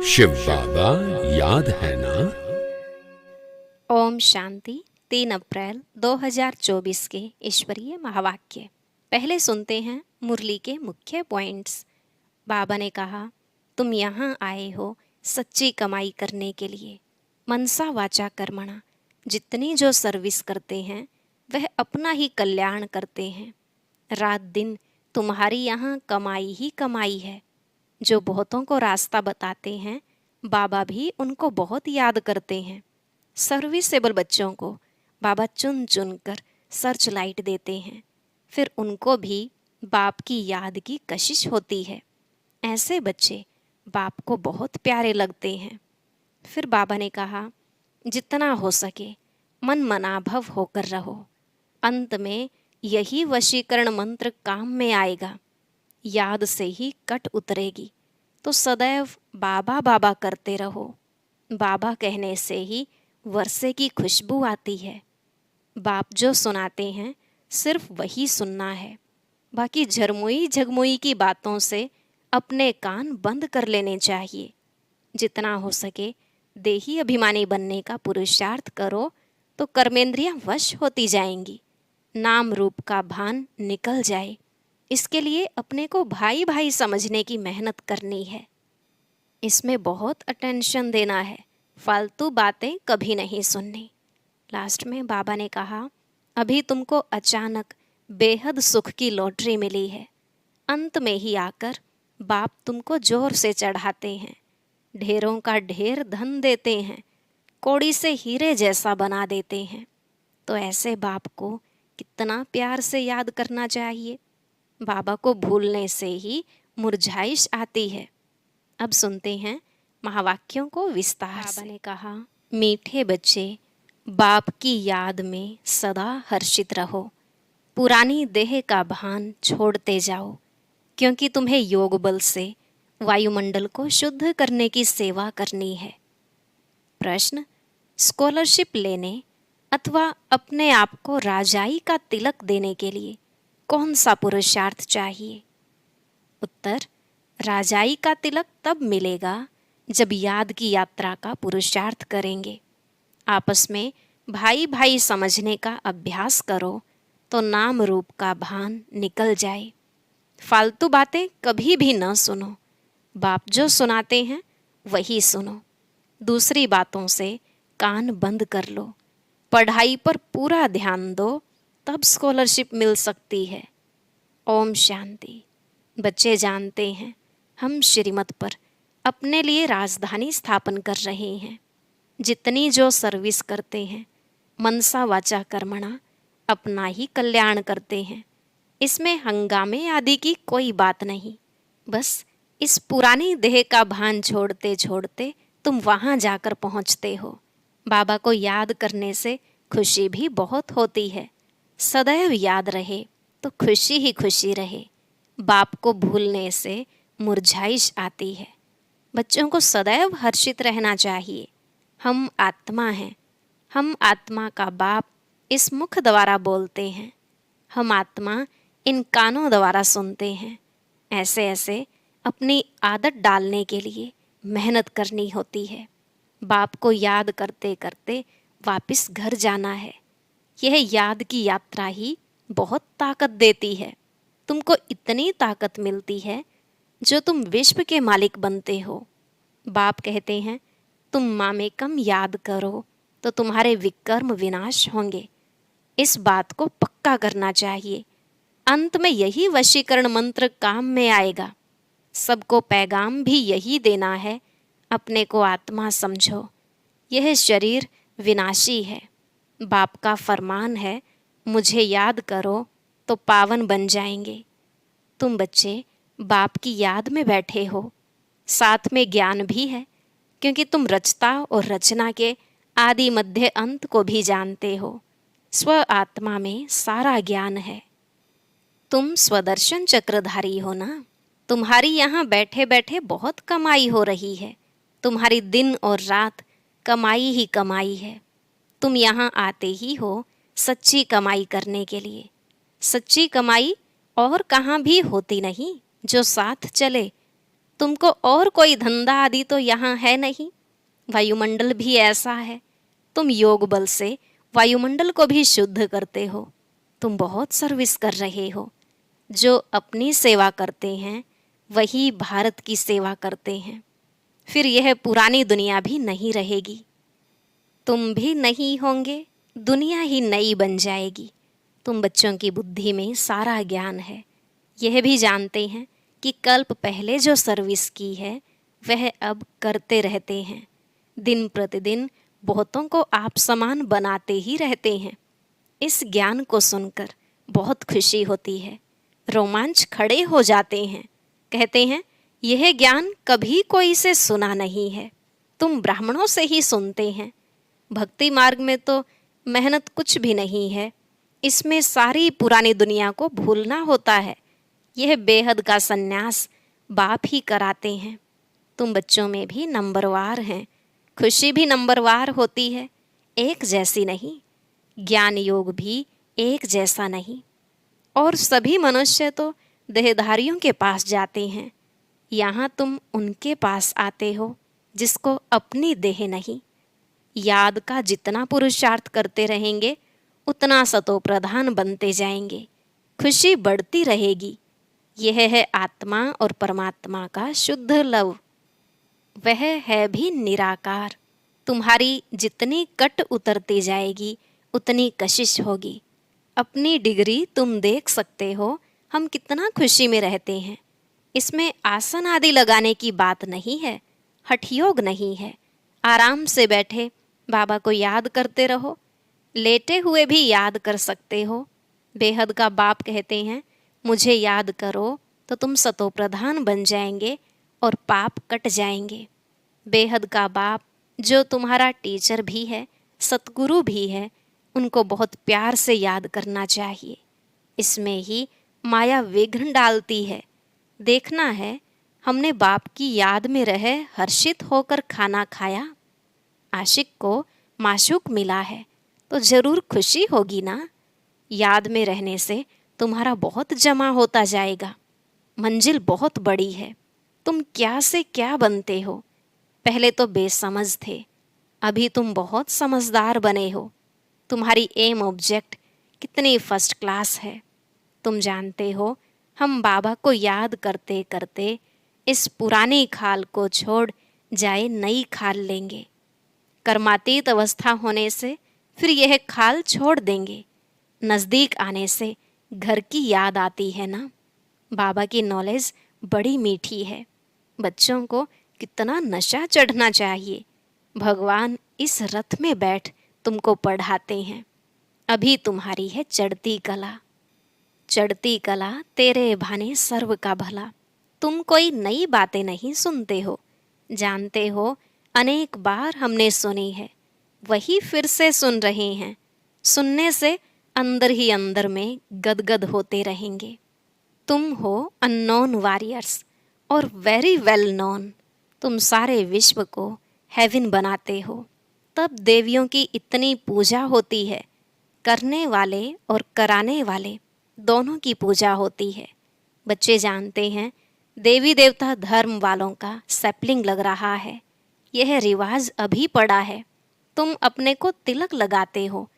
शिव बाबा याद है ना। ओम शांति। 3 अप्रैल 2024 के ईश्वरीय महावाक्य। पहले सुनते हैं मुरली के मुख्य पॉइंट्स। बाबा ने कहा, तुम यहाँ आए हो सच्ची कमाई करने के लिए। मनसा वाचा कर्मणा, जितनी जो सर्विस करते हैं वह अपना ही कल्याण करते हैं। रात दिन तुम्हारी यहाँ कमाई ही कमाई है। जो बहुतों को रास्ता बताते हैं, बाबा भी उनको बहुत याद करते हैं। सर्विसेबल बच्चों को बाबा चुन चुन कर सर्च लाइट देते हैं, फिर उनको भी बाप की याद की कशिश होती है। ऐसे बच्चे बाप को बहुत प्यारे लगते हैं। फिर बाबा ने कहा, जितना हो सके मन मनाभव होकर रहो। अंत में यही वशीकरण मंत्र काम में आएगा। याद से ही कट उतरेगी तो सदैव बाबा बाबा करते रहो। बाबा कहने से ही वर्षे की खुशबू आती है। बाप जो सुनाते हैं सिर्फ वही सुनना है। बाकी झरमुई झगमुई की बातों से अपने कान बंद कर लेने चाहिए। जितना हो सके देही अभिमानी बनने का पुरुषार्थ करो तो कर्मेंद्रियां वश होती जाएंगी। नाम रूप का भान निकल जाए, इसके लिए अपने को भाई भाई समझने की मेहनत करनी है। इसमें बहुत अटेंशन देना है, फालतू बातें कभी नहीं सुननी। लास्ट में बाबा ने कहा, अभी तुमको अचानक बेहद सुख की लॉटरी मिली है। अंत में ही आकर बाप तुमको जोर से चढ़ाते हैं, ढेरों का ढेर धन देते हैं, कौड़ी से हीरे जैसा बना देते हैं। तो ऐसे बाप को कितना प्यार से याद करना चाहिए। बाबा को भूलने से ही मुरझाइश आती है। अब सुनते हैं महावाक्यों को विस्तार से। बाबा ने कहा, मीठे बच्चे, बाप की याद में सदा हर्षित रहो। पुरानी देह का भान छोड़ते जाओ, क्योंकि तुम्हें योग बल से वायुमंडल को शुद्ध करने की सेवा करनी है। प्रश्न, स्कॉलरशिप लेने अथवा अपने आप को राजाई का तिलक देने के लिए कौन सा पुरुषार्थ चाहिए? उत्तर, राजाई का तिलक तब मिलेगा जब याद की यात्रा का पुरुषार्थ करेंगे। आपस में भाई भाई समझने का अभ्यास करो तो नाम रूप का भान निकल जाए। फालतू बातें कभी भी न सुनो। बाप जो सुनाते हैं वही सुनो। दूसरी बातों से कान बंद कर लो। पढ़ाई पर पूरा ध्यान दो, तब स्कॉलरशिप मिल सकती है। ओम शांति। बच्चे जानते हैं हम श्रीमत पर अपने लिए राजधानी स्थापन कर रहे हैं। जितनी जो सर्विस करते हैं मनसा वाचा कर्मणा अपना ही कल्याण करते हैं। इसमें हंगामे आदि की कोई बात नहीं। बस इस पुरानी देह का भान छोड़ते छोड़ते तुम वहाँ जाकर पहुँचते हो। बाबा को याद करने से खुशी भी बहुत होती है। सदैव याद रहे तो खुशी ही खुशी रहे। बाप को भूलने से मुरझाइश आती है। बच्चों को सदैव हर्षित रहना चाहिए। हम आत्मा हैं। हम आत्मा का बाप इस मुख द्वारा बोलते हैं। हम आत्मा इन कानों द्वारा सुनते हैं। ऐसे ऐसे अपनी आदत डालने के लिए मेहनत करनी होती है। बाप को याद करते करते वापस घर जाना है। यह याद की यात्रा ही बहुत ताकत देती है। तुमको इतनी ताकत मिलती है जो तुम विश्व के मालिक बनते हो। बाप कहते हैं, तुम मामेकम याद करो तो तुम्हारे विकर्म विनाश होंगे। इस बात को पक्का करना चाहिए। अंत में यही वशीकरण मंत्र काम में आएगा। सबको पैगाम भी यही देना है, अपने को आत्मा समझो। यह शरीर विनाशी है। बाप का फरमान है, मुझे याद करो तो पावन बन जाएंगे। तुम बच्चे बाप की याद में बैठे हो, साथ में ज्ञान भी है, क्योंकि तुम रचता और रचना के आदि मध्य अंत को भी जानते हो। स्व आत्मा में सारा ज्ञान है। तुम स्वदर्शन चक्रधारी हो ना। तुम्हारी यहाँ बैठे बैठे बहुत कमाई हो रही है। तुम्हारी दिन और रात कमाई ही कमाई है। तुम यहाँ आते ही हो सच्ची कमाई करने के लिए। सच्ची कमाई और कहाँ भी होती नहीं जो साथ चले। तुमको और कोई धंधा आदि तो यहाँ है नहीं, वायुमंडल भी ऐसा है। तुम योग बल से वायुमंडल को भी शुद्ध करते हो। तुम बहुत सर्विस कर रहे हो। जो अपनी सेवा करते हैं वही भारत की सेवा करते हैं। फिर यह पुरानी दुनिया भी नहीं रहेगी, तुम भी नहीं होंगे, दुनिया ही नई बन जाएगी। तुम बच्चों की बुद्धि में सारा ज्ञान है, यह भी जानते हैं कि कल्प पहले जो सर्विस की है वह अब करते रहते हैं। दिन प्रतिदिन बहुतों को आप समान बनाते ही रहते हैं। इस ज्ञान को सुनकर बहुत खुशी होती है, रोमांच खड़े हो जाते हैं। कहते हैं यह ज्ञान कभी कोई से सुना नहीं है, तुम ब्राह्मणों से ही सुनते हैं। भक्ति मार्ग में तो मेहनत कुछ भी नहीं है, इसमें सारी पुरानी दुनिया को भूलना होता है। यह बेहद का सन्यास बाप ही कराते हैं। तुम बच्चों में भी नंबरवार हैं, खुशी भी नंबरवार होती है, एक जैसी नहीं। ज्ञान योग भी एक जैसा नहीं। और सभी मनुष्य तो देहधारियों के पास जाते हैं, यहाँ तुम उनके पास आते हो जिसको अपनी देह नहीं। याद का जितना पुरुषार्थ करते रहेंगे उतना सतो प्रधान बनते जाएंगे, खुशी बढ़ती रहेगी। यह है आत्मा और परमात्मा का शुद्ध लव, वह है भी निराकार। तुम्हारी जितनी कट उतरती जाएगी उतनी कशिश होगी। अपनी डिग्री तुम देख सकते हो, हम कितना खुशी में रहते हैं। इसमें आसन आदि लगाने की बात नहीं है, हठयोग नहीं है। आराम से बैठे बाबा को याद करते रहो, लेटे हुए भी याद कर सकते हो। बेहद का बाप कहते हैं मुझे याद करो तो तुम सतो प्रधान बन जाएंगे और पाप कट जाएंगे। बेहद का बाप जो तुम्हारा टीचर भी है, सतगुरु भी है, उनको बहुत प्यार से याद करना चाहिए। इसमें ही माया विघ्न डालती है। देखना है हमने बाप की याद में रहे हर्षित होकर खाना खाया। आशिक को माशूक मिला है तो जरूर खुशी होगी ना। याद में रहने से तुम्हारा बहुत जमा होता जाएगा। मंजिल बहुत बड़ी है, तुम क्या से क्या बनते हो। पहले तो बेसमझ थे, अभी तुम बहुत समझदार बने हो। तुम्हारी एम ऑब्जेक्ट कितनी फर्स्ट क्लास है। तुम जानते हो हम बाबा को याद करते करते इस पुरानी खाल को छोड़ जाए नई खाल लेंगे। कर्मातीत अवस्था होने से फिर यह खाल छोड़ देंगे। नज़दीक आने से घर की याद आती है ना। बाबा की नॉलेज बड़ी मीठी है। बच्चों को कितना नशा चढ़ना चाहिए। भगवान इस रथ में बैठ तुमको पढ़ाते हैं। अभी तुम्हारी है चढ़ती कला। चढ़ती कला तेरे भाने सर्व का भला। तुम कोई नई बातें नहीं सुनते हो, जानते हो अनेक बार हमने सुनी है, वही फिर से सुन रहे हैं। सुनने से अंदर ही अंदर में गदगद होते रहेंगे। तुम हो अननोन वॉरियर्स और वेरी वेल नोन। तुम सारे विश्व को हेवन बनाते हो। तब देवियों की इतनी पूजा होती है, करने वाले और कराने वाले दोनों की पूजा होती है। बच्चे जानते हैं देवी देवता धर्म वालों का सैपलिंग लग रहा है, यह रिवाज अभी पड़ा है। तुम अपने को तिलक लगाते हो।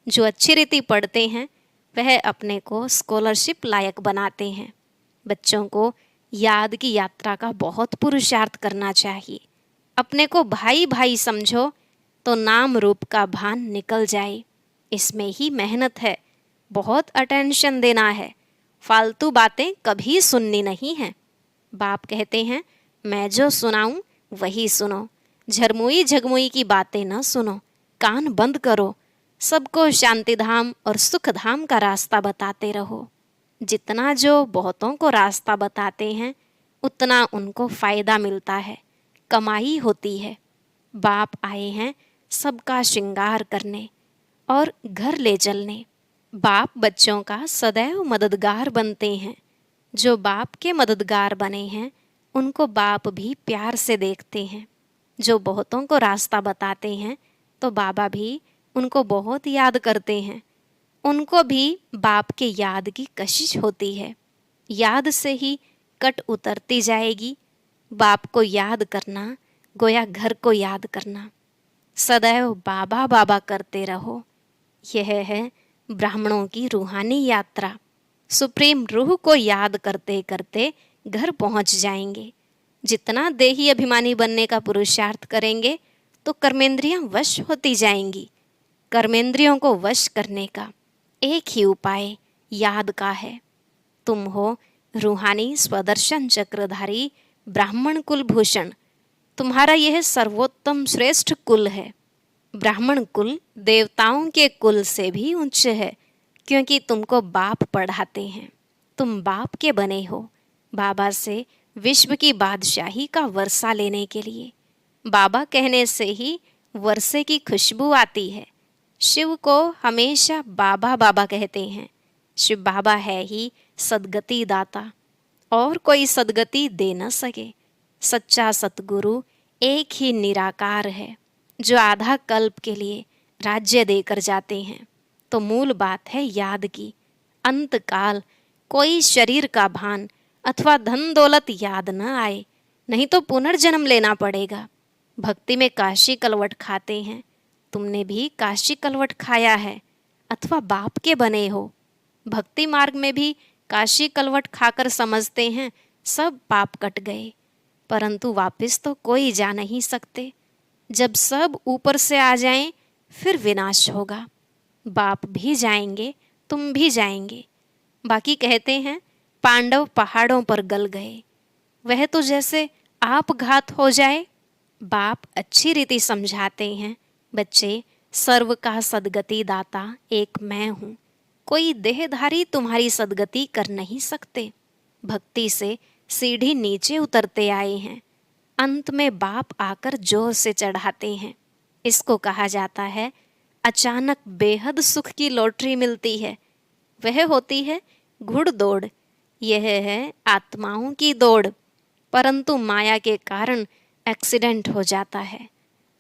जो अच्छी रीति पढ़ते हैं वह अपने को स्कॉलरशिप लायक बनाते हैं। बच्चों को याद की यात्रा का बहुत पुरुषार्थ करना चाहिए। अपने को भाई भाई समझो तो नाम रूप का भान निकल जाए। इसमें ही मेहनत है, बहुत अटेंशन देना है। फालतू बातें कभी सुननी नहीं है। बाप कहते हैं मैं जो सुनाऊं वही सुनो, झरमुई झगमुई की बातें न सुनो, कान बंद करो। सबको शांति धाम और सुख धाम का रास्ता बताते रहो। जितना जो बहुतों को रास्ता बताते हैं उतना उनको फायदा मिलता है, कमाई होती है। बाप आए हैं सबका श्रृंगार करने और घर ले चलने। बाप बच्चों का सदैव मददगार बनते हैं। जो बाप के मददगार बने हैं उनको बाप भी प्यार से देखते हैं। जो बहुतों को रास्ता बताते हैं तो बाबा भी उनको बहुत याद करते हैं। उनको भी बाप के याद की कशिश होती है। याद से ही कट उतरती जाएगी। बाप को याद करना गोया घर को याद करना। सदैव बाबा बाबा करते रहो। यह है ब्राह्मणों की रूहानी यात्रा। सुप्रीम रूह को याद करते करते घर पहुंच जाएंगे। जितना देही अभिमानी बनने का पुरुषार्थ करेंगे तो कर्मेंद्रियां वश होती जाएंगी। कर्मेंद्रियों को वश करने का एक ही उपाय याद का है। तुम हो रूहानी स्वदर्शन चक्रधारी ब्राह्मण कुल भूषण। तुम्हारा यह सर्वोत्तम श्रेष्ठ कुल है। ब्राह्मण कुल देवताओं के कुल से भी उच्च है, क्योंकि तुमको बाप पढ़ाते हैं। तुम बाप के बने हो बाबा से विश्व की बादशाही का वर्षा लेने के लिए। बाबा कहने से ही वर्षे की खुशबू आती है। शिव को हमेशा बाबा बाबा कहते हैं। शिव बाबा है ही सद्गति दाता, और कोई सद्गति दे न सके। सच्चा सतगुरु एक ही निराकार है, जो आधा कल्प के लिए राज्य देकर जाते हैं। तो मूल बात है याद की। अंत काल कोई शरीर का भान अथवा धन दौलत याद न आए, नहीं तो पुनर्जन्म लेना पड़ेगा। भक्ति में काशी कलवट खाते हैं। तुमने भी काशी कलवट खाया है अथवा बाप के बने हो। भक्ति मार्ग में भी काशी कलवट खाकर समझते हैं सब पाप कट गए, परंतु वापस तो कोई जा नहीं सकते। जब सब ऊपर से आ जाएं, फिर विनाश होगा। बाप भी जाएंगे, तुम भी जाएंगे। बाकी कहते हैं पांडव पहाड़ों पर गल गए। वह तो जैसे आपघात हो जाए। बाप अच्छी रीति समझाते हैं, बच्चे सर्व का सदगति दाता एक मैं हूँ। कोई देहधारी तुम्हारी सदगति कर नहीं सकते। भक्ति से सीढ़ी नीचे उतरते आए हैं, अंत में बाप आकर जोर से चढ़ाते हैं। इसको कहा जाता है अचानक बेहद सुख की लॉटरी मिलती है। वह होती है घुड़दौड़। यह है आत्माओं की दौड़, परंतु माया के कारण एक्सीडेंट हो जाता है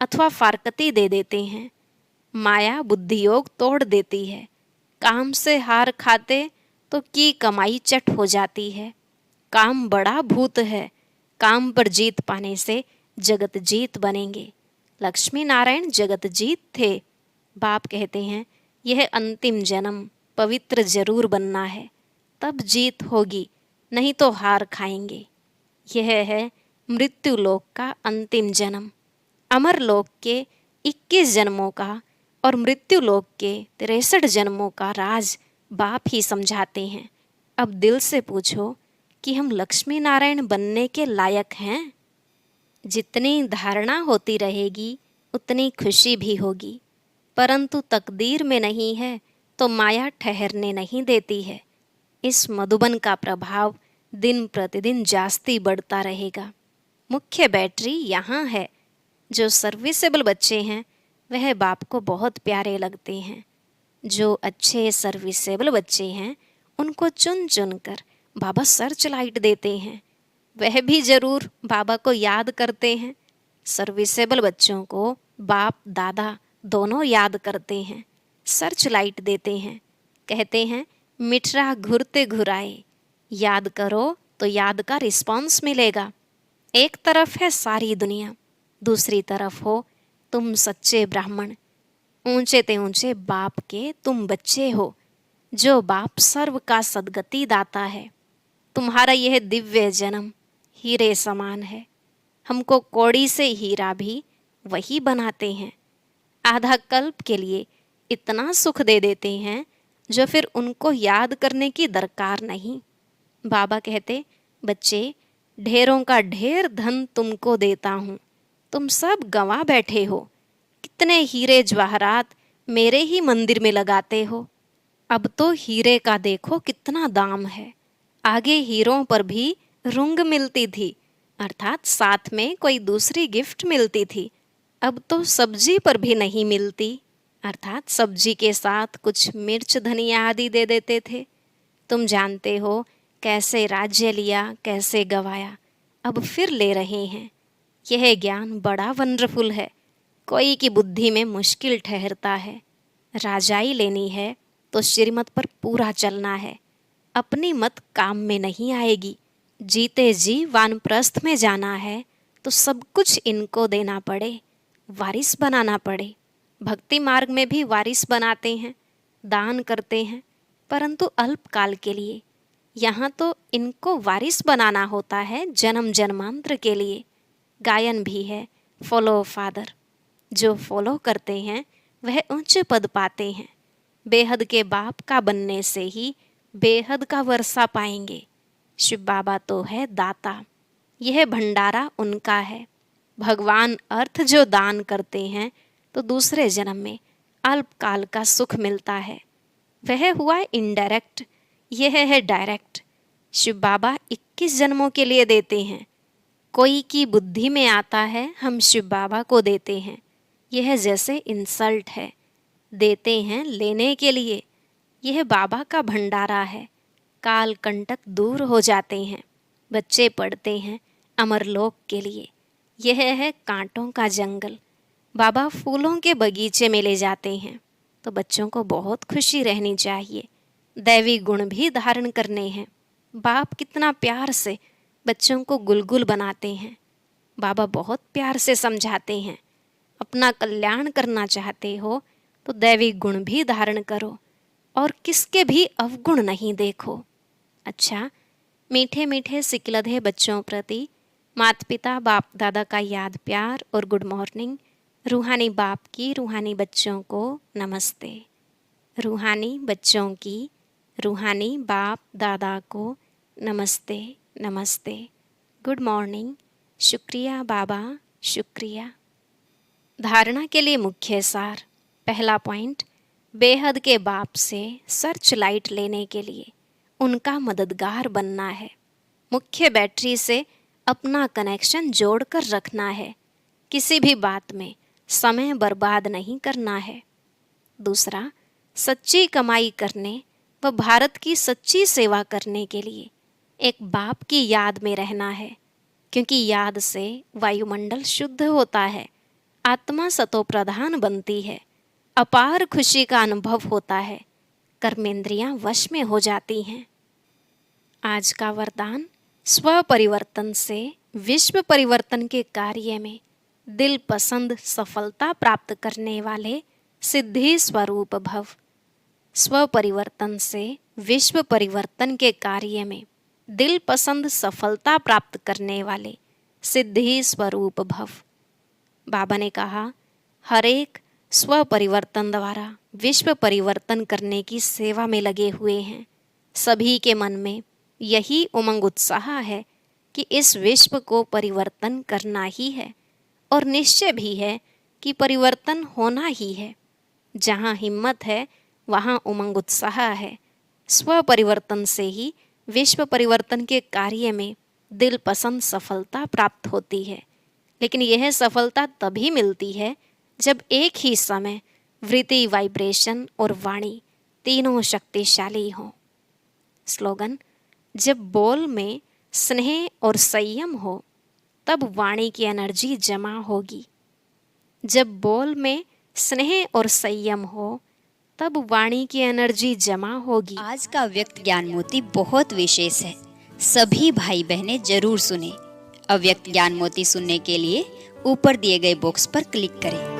अथवा फारकती दे देते हैं। माया बुद्धि योग तोड़ देती है। काम से हार खाते तो की कमाई चट हो जाती है। काम बड़ा भूत है। काम पर जीत पाने से जगत जीत बनेंगे। लक्ष्मी नारायण जगत जीत थे। बाप कहते हैं यह अंतिम जन्म पवित्र जरूर बनना है, तब जीत होगी, नहीं तो हार खाएंगे। यह है मृत्यु लोक का अंतिम जन्म। अमर लोक के 21 जन्मों का और मृत्यु लोक के 63 जन्मों का राज बाप ही समझाते हैं। अब दिल से पूछो कि हम लक्ष्मी नारायण बनने के लायक हैं? जितनी धारणा होती रहेगी उतनी खुशी भी होगी, परंतु तकदीर में नहीं है तो माया ठहरने नहीं देती है। इस मधुबन का प्रभाव दिन प्रतिदिन जास्ती बढ़ता रहेगा। मुख्य बैटरी यहाँ है। जो सर्विसेबल बच्चे हैं वह बाप को बहुत प्यारे लगते हैं। जो अच्छे सर्विसेबल बच्चे हैं उनको चुन चुन कर बाबा सर्च लाइट देते हैं। वह भी जरूर बाबा को याद करते हैं। सर्विसेबल बच्चों को बाप दादा दोनों याद करते हैं, सर्च लाइट देते हैं। कहते हैं मिठरा घुरते घुराए, याद करो तो याद का रिस्पॉन्स मिलेगा। एक तरफ है सारी दुनिया, दूसरी तरफ हो तुम सच्चे ब्राह्मण। ऊंचे ते ऊंचे बाप के तुम बच्चे हो। जो बाप सर्व का सदगति दाता है। तुम्हारा यह दिव्य जन्म हीरे समान है। हमको कौड़ी से हीरा भी वही बनाते हैं। आधा कल्प के लिए इतना सुख दे देते हैं जो फिर उनको याद करने की दरकार नहीं। बाबा कहते बच्चे ढेरों का ढेर धन तुमको देता हूँ, तुम सब गंवा बैठे हो। कितने हीरे जवाहरात मेरे ही मंदिर में लगाते हो। अब तो हीरे का देखो कितना दाम है। आगे हीरों पर भी रुंग मिलती थी, अर्थात साथ में कोई दूसरी गिफ्ट मिलती थी। अब तो सब्जी पर भी नहीं मिलती, अर्थात सब्जी के साथ कुछ मिर्च धनिया आदि दे देते थे। तुम जानते हो कैसे राज्य लिया, कैसे गवाया, अब फिर ले रहे हैं। यह ज्ञान बड़ा वंडरफुल है। कोई की बुद्धि में मुश्किल ठहरता है। राजाई लेनी है तो श्रीमत पर पूरा चलना है। अपनी मत काम में नहीं आएगी। जीते जी वानप्रस्थ में जाना है तो सब कुछ इनको देना पड़े, वारिस बनाना पड़े। भक्ति मार्ग में भी वारिस बनाते हैं, दान करते हैं, परंतु अल्पकाल के लिए। यहाँ तो इनको वारिस बनाना होता है जन्म जन्मांतर के लिए। गायन भी है, फॉलो फादर। जो फॉलो करते हैं वह उच्च पद पाते हैं। बेहद के बाप का बनने से ही बेहद का वर्षा पाएंगे। शिव बाबा तो है दाता, यह भंडारा उनका है। भगवान अर्थ जो दान करते हैं तो दूसरे जन्म में अल्पकाल का सुख मिलता है। वह हुआ इनडायरेक्ट, यह है डायरेक्ट। शिव बाबा 21 जन्मों के लिए देते हैं। कोई की बुद्धि में आता है हम शिव बाबा को देते हैं, यह जैसे इंसल्ट है। देते हैं लेने के लिए, यह बाबा का भंडारा है। काल कंटक दूर हो जाते हैं। बच्चे पढ़ते हैं अमरलोक के लिए, यह है कांटों का जंगल। बाबा फूलों के बगीचे में ले जाते हैं तो बच्चों को बहुत खुशी रहनी चाहिए। दैवी गुण भी धारण करने हैं। बाप कितना प्यार से बच्चों को गुलगुल बनाते हैं। बाबा बहुत प्यार से समझाते हैं, अपना कल्याण करना चाहते हो तो दैवी गुण भी धारण करो और किसके भी अवगुण नहीं देखो। अच्छा, मीठे मीठे सिकलधे बच्चों प्रति माता पिता बाप दादा का याद प्यार और गुड मॉर्निंग। रूहानी बाप की रूहानी बच्चों को नमस्ते। रूहानी बच्चों की रूहानी बाप दादा को नमस्ते नमस्ते, गुड मॉर्निंग, शुक्रिया बाबा, शुक्रिया। धारणा के लिए मुख्य सार। पहला पॉइंट, बेहद के बाप से सर्च लाइट लेने के लिए उनका मददगार बनना है। मुख्य बैटरी से अपना कनेक्शन जोड़कर रखना है। किसी भी बात में समय बर्बाद नहीं करना है। दूसरा, सच्ची कमाई करने व भारत की सच्ची सेवा करने के लिए एक बाप की याद में रहना है, क्योंकि याद से वायुमंडल शुद्ध होता है, आत्मा सतो प्रधान बनती है, अपार खुशी का अनुभव होता है, कर्मेंद्रियां वश में हो जाती हैं। आज का वरदान, स्व परिवर्तन से विश्व परिवर्तन के कार्य में दिल पसंद सफलता प्राप्त करने वाले सिद्धि स्वरूप भव। स्व परिवर्तन से विश्व परिवर्तन के कार्य में दिल पसंद सफलता प्राप्त करने वाले सिद्धि स्वरूप भव। बाबा ने कहा, हर एक स्व परिवर्तन द्वारा विश्व परिवर्तन करने की सेवा में लगे हुए हैं। सभी के मन में यही उमंग उत्साह है कि इस विश्व को परिवर्तन करना ही है और निश्चय भी है कि परिवर्तन होना ही है। जहाँ हिम्मत है वहाँ उमंग उत्साह है। स्व परिवर्तन से ही विश्व परिवर्तन के कार्य में दिल पसंद सफलता प्राप्त होती है। लेकिन यह सफलता तभी मिलती है जब एक ही समय वृत्ति, वाइब्रेशन और वाणी तीनों शक्तिशाली हों। स्लोगन, जब बोल में स्नेह और संयम हो तब वाणी की एनर्जी जमा होगी। जब बोल में स्नेह और संयम हो तब वाणी की एनर्जी जमा होगी। आज का व्यक्त ज्ञान मोती बहुत विशेष है, सभी भाई बहनें जरूर सुने। अव्यक्त ज्ञान मोती सुनने के लिए ऊपर दिए गए बॉक्स पर क्लिक करें।